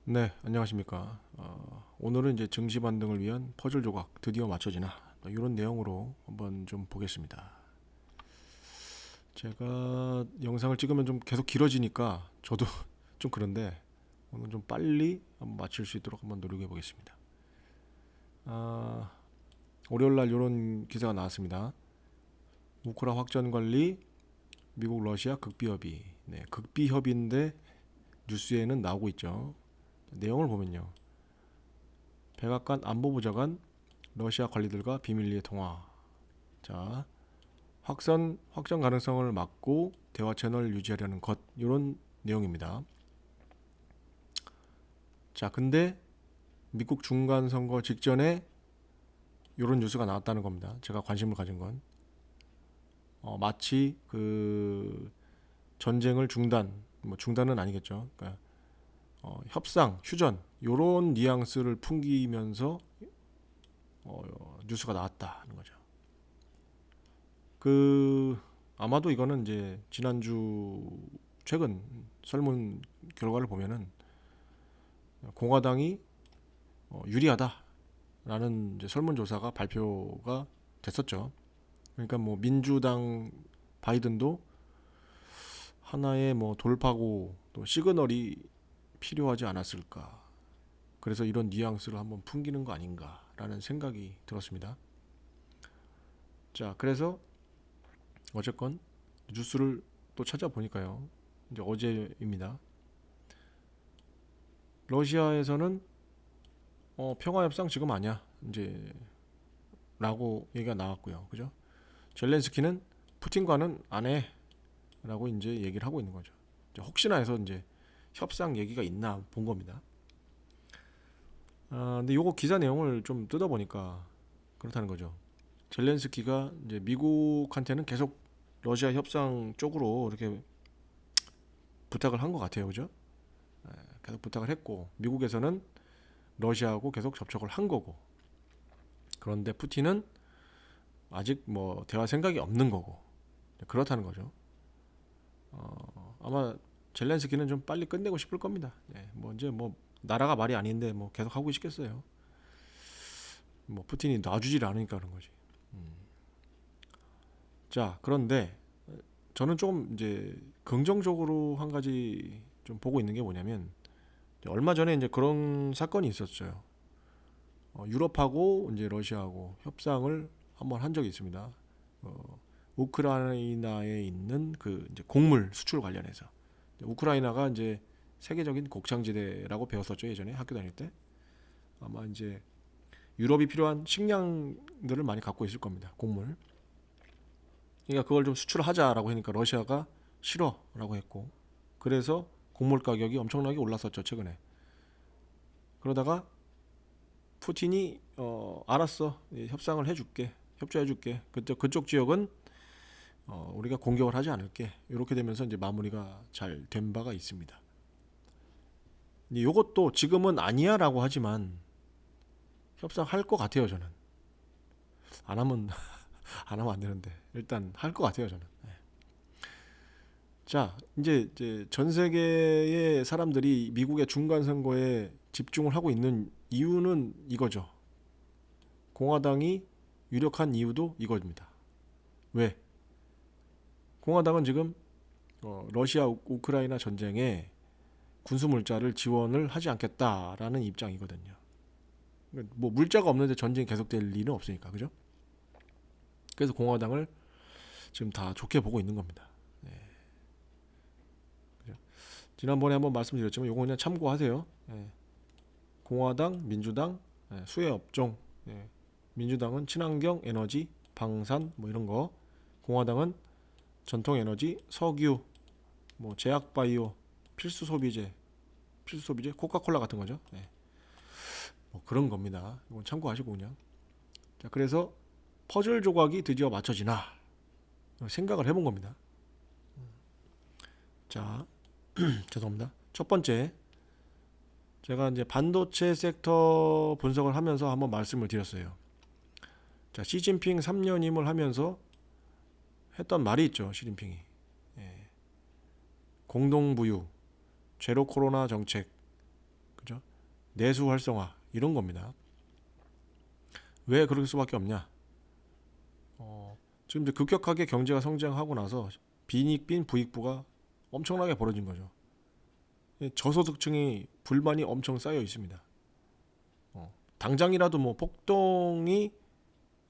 네, 안녕하십니까. 오늘은 이제 증시 반등을 위한 퍼즐 조각 드디어 맞춰지나 이런 내용으로 한번 좀 보겠습니다. 제가 영상을 찍으면 좀 계속 길어지니까 저도 좀 그런데 오늘 좀 빨리 한번 맞출 수 있도록 한번 노력해 보겠습니다. 아, 월요일 날 이런 기사가 나왔습니다. 우크라 확전 관리, 미국 러시아 극비 협의. 네, 극비 협의인데 뉴스에는 나오고 있죠. 내용을 보면요. 백악관 안보부장관 러시아 관리들과 비밀리에 통화. 자, 확전 가능성을 막고 대화 채널 유지하려는 것 이런 내용입니다. 자, 근데 미국 중간 선거 직전에 이런 뉴스가 나왔다는 겁니다. 제가 관심을 가진 건 마치 그 전쟁을 뭐 중단은 아니겠죠. 그러니까 협상, 휴전 이런 뉘앙스를 풍기면서 뉴스가 나왔다는 거죠. 그 아마도 이거는 이제 지난주 최근 설문 결과를 보면은 공화당이 유리하다라는 이제 설문조사가 발표가 됐었죠. 그러니까 뭐 민주당 바이든도 하나의 뭐 돌파구 또 시그널이 필요하지 않았을까. 그래서 이런 뉘앙스를 한번 풍기는 거 아닌가라는 생각이 들었습니다. 자, 그래서 어쨌건 뉴스를 또 찾아보니까요. 이제 어제입니다. 러시아에서는 평화협상 지금 아니야. 이제 라고 얘기가 나왔고요. 그죠? 젤렌스키는 푸틴과는 안 해. 라고 이제 얘기를 하고 있는 거죠. 혹시나 해서 이제 협상 얘기가 있나 본 겁니다. 근데 요거 기사 내용을 좀 뜯어보니까 그렇다는 거죠. 젤렌스키가 이제 미국한테는 계속 러시아 협상 쪽으로 이렇게 부탁을 한 것 같아요. 그죠? 계속 부탁을 했고, 미국에서는 러시아하고 계속 접촉을 한 거고, 그런데 푸틴은 아직 뭐 대화 생각이 없는 거고, 그렇다는 거죠. 아마 젤렌스키는 좀 빨리 끝내고 싶을 겁니다. 뭐 이제 뭐 나라가 말이 아닌데 뭐 계속 하고 싶겠어요. 뭐 푸틴이 놔주질 않으니까 그런 거지. 자, 그런데 저는 조금 이제 긍정적으로 한 가지 좀 보고 있는 게 뭐냐면 얼마 전에 이제 그런 사건이 있었어요. 유럽하고 이제 러시아하고 협상을 한번 한 적이 있습니다. 우크라이나에 있는 그 이제 곡물 수출 관련해서 우크라이나가 이제 세계적인 곡창지대라고 배웠었죠 예전에 학교 다닐 때. 아마 이제 유럽이 필요한 식량들을 많이 갖고 있을 겁니다. 곡물. 그러니까 그걸 좀 수출하자라고 하니까 러시아가 싫어라고 했고, 그래서 곡물 가격이 엄청나게 올랐었죠 최근에. 그러다가 푸틴이 알았어, 협상을 해줄게, 협조해줄게. 그쪽 지역은 우리가 공격을 하지 않을게. 이렇게 되면서 이제 마무리가 잘 된 바가 있습니다. 이것도 지금은 아니야라고 하지만 협상할 것 같아요 저는. 안 하면 안 하면 안 되는데 일단 할 것 같아요 저는. 자, 이제 전 세계의 사람들이 미국의 중간 선거에 집중을 하고 있는 이유는 이거죠. 공화당이 유력한 이유도 이겁니다. 왜? 공화당은 지금 러시아 우크라이나 전쟁에 군수 물자를 지원을 하지 않겠다라는 입장이거든요. 뭐 물자가 없는데 전쟁이 계속될 리는 없으니까, 그죠? 그래서 공화당을 지금 다 좋게 보고 있는 겁니다. 네, 그죠? 지난번에 한번 말씀드렸지만 요거 그냥 참고하세요. 네, 공화당, 민주당, 수혜 업종, 민주당은 친환경 에너지, 방산 뭐 이런 거, 공화당은 전통 에너지, 석유, 뭐 제약 바이오, 필수 소비재, 코카콜라 같은 거죠. 뭐 그런 겁니다. 이건 참고하시고 그냥. 자, 그래서 퍼즐 조각이 드디어 맞춰지나 생각을 해본 겁니다. 자, 죄송합니다. 첫 번째, 제가 이제 반도체 섹터 분석을 하면서 한번 말씀을 드렸어요. 자, 시진핑 3년임을 하면서 했던 말이 있죠. 시진핑이 공동부유, 제로 코로나 정책, 그죠? 내수 활성화 이런 겁니다. 왜 그럴 수밖에 없냐? 지금 이제 급격하게 경제가 성장하고 나서 빈익빈 부익부가 엄청나게 벌어진 거죠. 저소득층이 불만이 엄청 쌓여 있습니다. 당장이라도 뭐 폭동이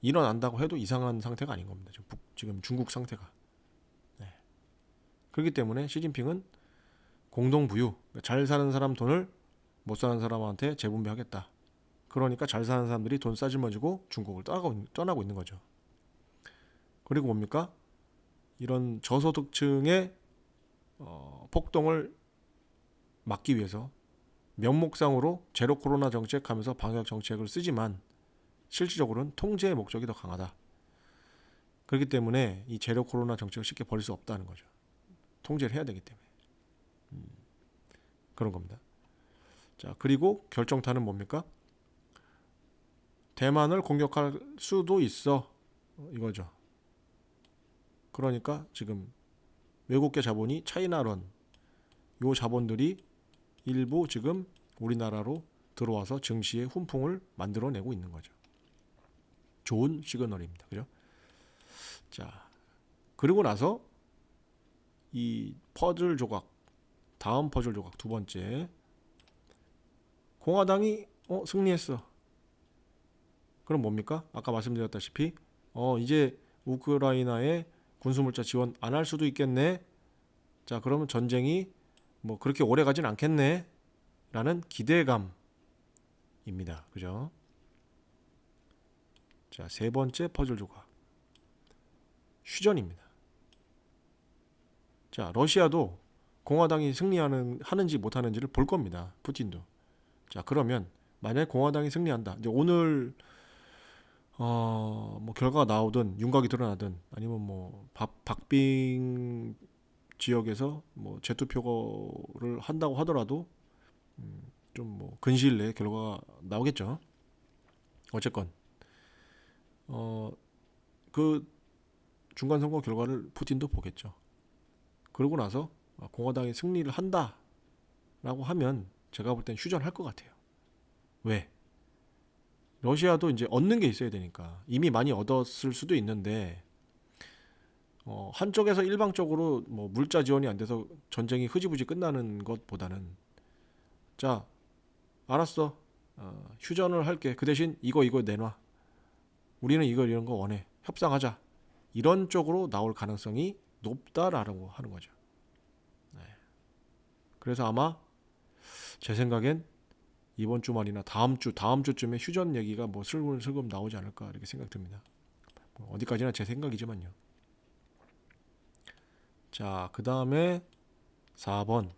일어난다고 해도 이상한 상태가 아닌 겁니다. 지금 중국 상태가. 네. 그렇기 때문에 시진핑은 공동부유, 잘 사는 사람 돈을 못 사는 사람한테 재분배하겠다. 그러니까 잘 사는 사람들이 돈 싸질머지고 중국을 떠나고 있는 거죠. 그리고 뭡니까? 이런 저소득층의 폭동을 막기 위해서 명목상으로 제로 코로나 정책하면서 방역 정책을 쓰지만 실질적으로는 통제의 목적이 더 강하다. 그렇기 때문에 이 제로 코로나 정책을 쉽게 버릴 수 없다는 거죠. 통제를 해야 되기 때문에. 그런 겁니다. 자, 그리고 결정타는 뭡니까? 대만을 공격할 수도 있어. 이거죠. 그러니까 지금 외국계 자본이 차이나런 요 자본들이 일부 지금 우리나라로 들어와서 증시의 훈풍을 만들어내고 있는 거죠. 좋은 시그널입니다. 그죠? 자, 그리고 나서 이 퍼즐 조각, 다음 퍼즐 조각 두 번째, 공화당이 승리했어. 그럼 뭡니까? 아까 말씀드렸다시피 이제 우크라이나에 군수물자 지원 안 할 수도 있겠네. 자, 그러면 전쟁이 뭐 그렇게 오래 가진 않겠네 라는 기대감입니다. 그죠? 자, 세 번째 퍼즐 조각, 휴전입니다. 자, 러시아도 공화당이 하는지 못하는지를 볼 겁니다. 푸틴도. 자, 그러면 만약에 공화당이 승리한다. 이제 오늘 뭐 결과가 나오든 윤곽이 드러나든 아니면 뭐 박빙 지역에서 뭐 재투표를 한다고 하더라도 좀 뭐 근시일 내에 결과가 나오겠죠. 어쨌건 그 중간 선거 결과를 푸틴도 보겠죠. 그러고 나서 공화당이 승리를 한다라고 하면 제가 볼 땐 휴전할 것 같아요. 왜? 러시아도 이제 얻는 게 있어야 되니까 이미 많이 얻었을 수도 있는데 한쪽에서 일방적으로 뭐 물자 지원이 안 돼서 전쟁이 흐지부지 끝나는 것보다는 자, 알았어. 휴전을 할게. 그 대신 이거 내놔. 우리는 이런 거 원해. 협상하자. 이런 쪽으로 나올 가능성이 높다라고 하는 거죠. 네. 그래서 아마 제 생각엔 이번 주말이나 다음 주쯤에 휴전 얘기가 뭐 슬금슬금 나오지 않을까 이렇게 생각됩니다. 어디까지나 제 생각이지만요. 자, 그 다음에 4번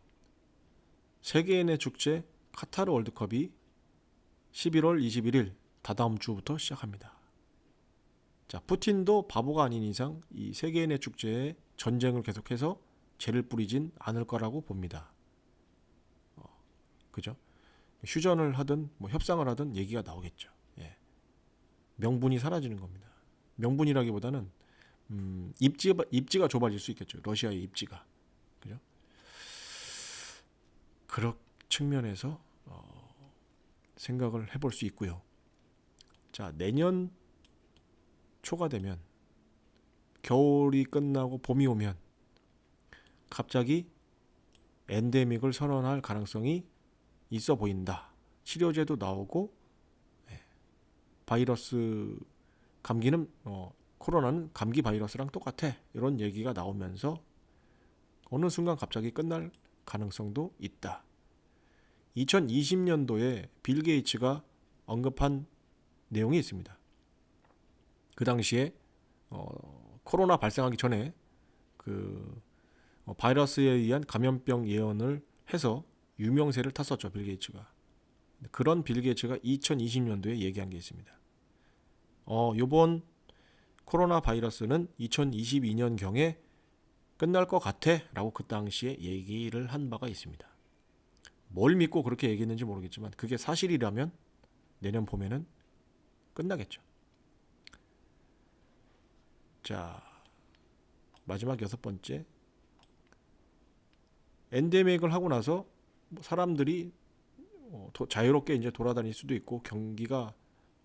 세계인의 축제 카타르 월드컵이 11월 21일 다다음 주부터 시작합니다. 자, 푸틴도 바보가 아닌 이상 이 세계인의 축제에 전쟁을 계속해서 죄를 뿌리진 않을 거라고 봅니다. 그죠? 휴전을 하든 뭐 협상을 하든 얘기가 나오겠죠. 예. 명분이 사라지는 겁니다. 명분이라기보다는 입지가 좁아질 수 있겠죠. 러시아의 입지가. 그죠? 그런 측면에서 생각을 해볼 수 있고요. 자, 내년 초가 되면 겨울이 끝나고 봄이 오면 갑자기 엔데믹을 선언할 가능성이 있어 보인다. 치료제도 나오고 바이러스 감기는 코로나는 감기 바이러스랑 똑같아. 이런 얘기가 나오면서 어느 순간 갑자기 끝날 가능성도 있다. 2020년도에 빌 게이츠가 언급한 내용이 있습니다. 그 당시에 코로나 발생하기 전에 그 바이러스에 의한 감염병 예언을 해서 유명세를 탔었죠. 빌 게이츠가. 그런 빌 게이츠가 2020년도에 얘기한 게 있습니다. 요번 코로나 바이러스는 2022년경에 끝날 것 같아 라고 그 당시에 얘기를 한 바가 있습니다. 뭘 믿고 그렇게 얘기했는지 모르겠지만 그게 사실이라면 내년 봄에는 끝나겠죠. 자, 마지막 6번째, 엔데믹을 하고 나서 사람들이 자유롭게 이제 돌아다닐 수도 있고 경기가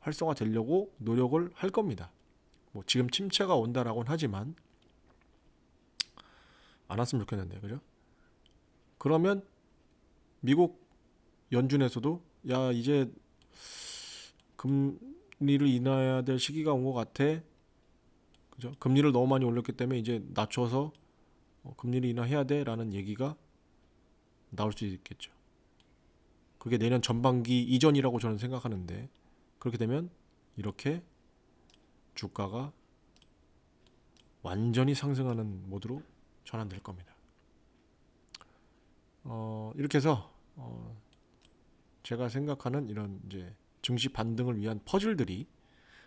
활성화되려고 노력을 할 겁니다. 뭐 지금 침체가 온다라고는 하지만 안 왔으면 좋겠는데, 그죠? 그러면 미국 연준에서도 야 이제 금리를 인하해야 될 시기가 온 것 같아. 그죠? 금리를 너무 많이 올렸기 때문에 이제 낮춰서 금리를 인하해야 돼라는 얘기가 나올 수 있겠죠. 그게 내년 전반기 이전이라고 저는 생각하는데 그렇게 되면 이렇게 주가가 완전히 상승하는 모드로 전환될 겁니다. 이렇게 해서 제가 생각하는 이런 이제 증시 반등을 위한 퍼즐들이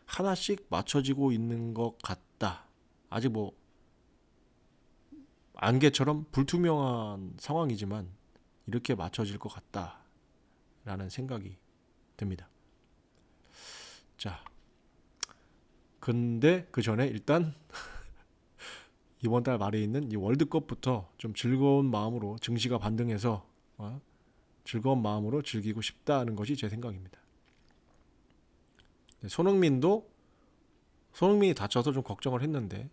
하나씩 맞춰지고 있는 것 같다. 아직 뭐 안개처럼 불투명한 상황이지만 이렇게 맞춰질 것 같다라는 생각이 듭니다. 자, 근데 그 전에 일단 이번 달 말에 있는 이 월드컵부터 좀 즐거운 마음으로 증시가 반등해서 즐거운 마음으로 즐기고 싶다는 것이 제 생각입니다. 손흥민이 다쳐서 좀 걱정을 했는데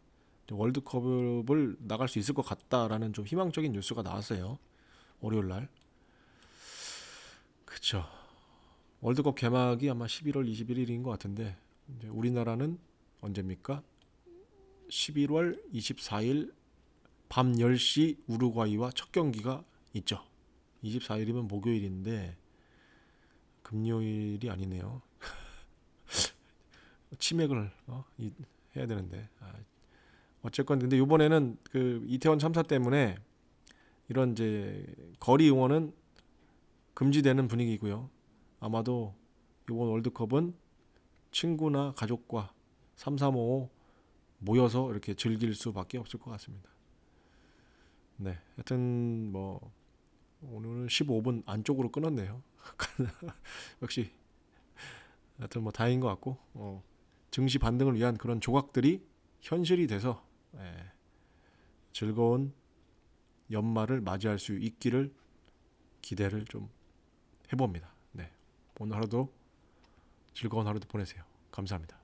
월드컵을 나갈 수 있을 것 같다라는 좀 희망적인 뉴스가 나왔어요. 월요일 날. 그쵸. 월드컵 개막이 아마 11월 21일인 것 같은데 이제 우리나라는 언제입니까? 11월 24일 밤 10시 우루과이와 첫 경기가 있죠. 24일이면 목요일인데 금요일이 아니네요. 치맥을 해야 되는데 어쨌건 근데 이번에는 그 이태원 참사 때문에 이런 이제 거리 응원은 금지되는 분위기고요. 아마도 이번 월드컵은 친구나 가족과 335 모여서 이렇게 즐길 수밖에 없을 것 같습니다. 네, 하여튼 뭐 오늘은 15분 안쪽으로 끊었네요. 역시 하여튼 뭐 다행인 것 같고 증시 반등을 위한 그런 조각들이 현실이 돼서 즐거운 연말을 맞이할 수 있기를 기대를 좀 해봅니다. 네, 오늘 하루도 즐거운 하루도 보내세요. 감사합니다.